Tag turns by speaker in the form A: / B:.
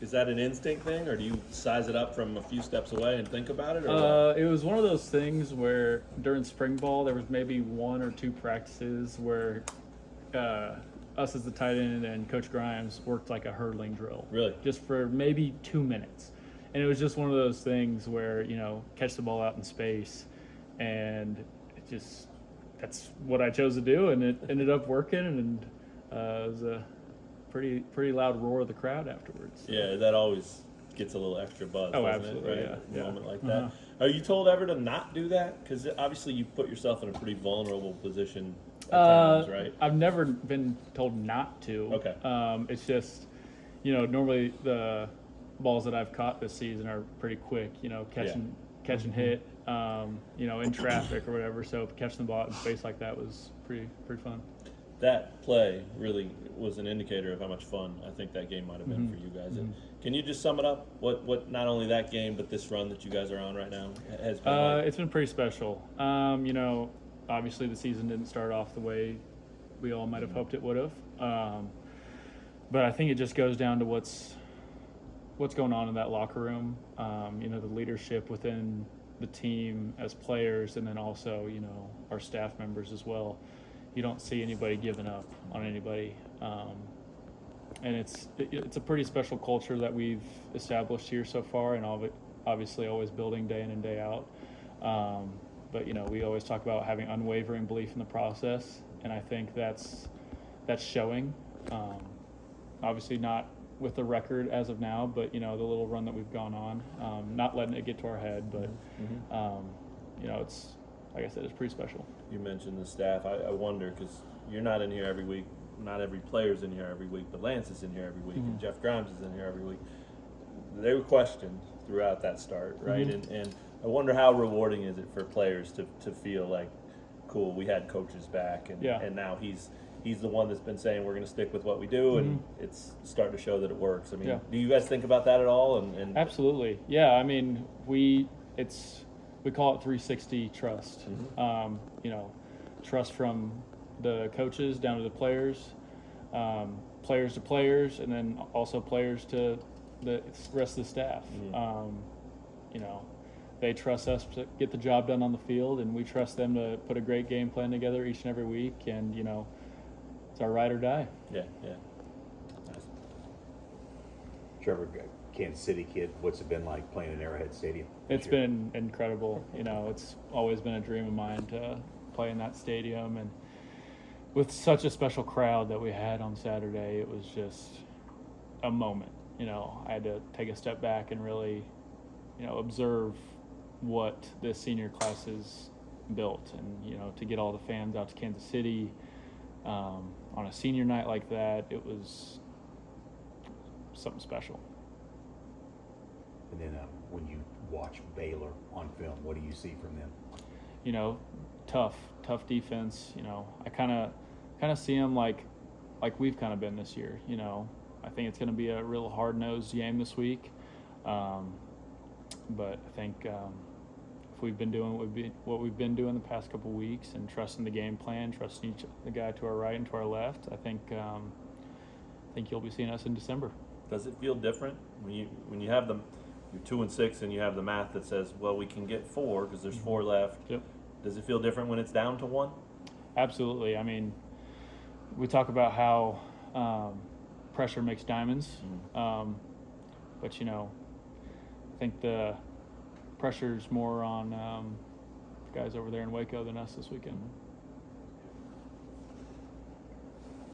A: Is that an instinct thing, or do you size it up from a few steps away and think about it? Or
B: It was one of those things where during spring ball there was maybe 1 or 2 practices where us as the tight end and Coach Grimes worked like a hurdling drill.
A: Really?
B: Just for maybe 2 minutes. And it was just one of those things where, catch the ball out in space, and that's what I chose to do, and it ended up working, and it was a pretty loud roar of the crowd afterwards. So.
A: Yeah, that always gets a little extra buzz.
B: Oh,
A: doesn't
B: absolutely,
A: it, right?
B: yeah.
A: A moment like that. Are you told ever to not do that? Because obviously you put yourself in a pretty vulnerable position at times, right?
B: I've never been told not to.
A: Okay.
B: It's just, normally the balls that I've caught this season are pretty quick. Catch and hit. In traffic or whatever. So catching the ball in space like that was pretty fun.
A: That play really was an indicator of how much fun I think that game might have been for you guys. And can you just sum it up? What not only that game, but this run that you guys are on right now has been like?
B: It's been pretty special. Obviously the season didn't start off the way we all might have hoped it would have. But I think it just goes down to what's going on in that locker room. The leadership within the team as players, and then also, our staff members as well. You don't see anybody giving up on anybody. And it's a pretty special culture that we've established here so far, and obviously always building day in and day out. But we always talk about having unwavering belief in the process, and I think that's showing. Obviously not with the record as of now, but the little run that we've gone on, not letting it get to our head, but it's, like I said, it's pretty special.
A: You mentioned the staff. I wonder, because you're not in here every week. Not every player's in here every week, but Lance is in here every week, and Jeff Grimes is in here every week. They were questioned throughout that start, right? And I wonder how rewarding is it for players to feel like, cool, we had coaches back, and now he's the one that's been saying we're going to stick with what we do, and it's starting to show that it works. I mean, do you guys think about that at all? And
B: Absolutely, yeah. I mean, we call it 360 trust. Trust from the coaches down to the players, players to players, and then also players to the rest of the staff. They trust us to get the job done on the field, and we trust them to put a great game plan together each and every week, and it's our ride or die.
A: Yeah.
C: Nice. Trevor, Kansas City kid, what's it been like playing in Arrowhead Stadium?
B: It's been incredible. It's always been a dream of mine to play in that stadium, and with such a special crowd that we had on Saturday, it was just a moment. I had to take a step back and really, observe what this senior class has built, and to get all the fans out to Kansas City on a senior night like that, it was something special.
C: And then when you watch Baylor on film, what do you see from them?
B: Tough defense. I kind of see them like we've kind of been this year. I think it's going to be a real hard-nosed game this week. But I think if we've been doing what we've been doing the past couple weeks, and trusting the game plan, trusting the guy to our right and to our left, I think you'll be seeing us in December.
A: Does it feel different when you have you're 2-6 and you have the math that says, well, we can get 4 because there's 4 left?
B: Yep.
A: Does it feel different when it's down to 1?
B: Absolutely. I mean, we talk about how pressure makes diamonds, but I think the pressure's more on guys over there in Waco than us this weekend.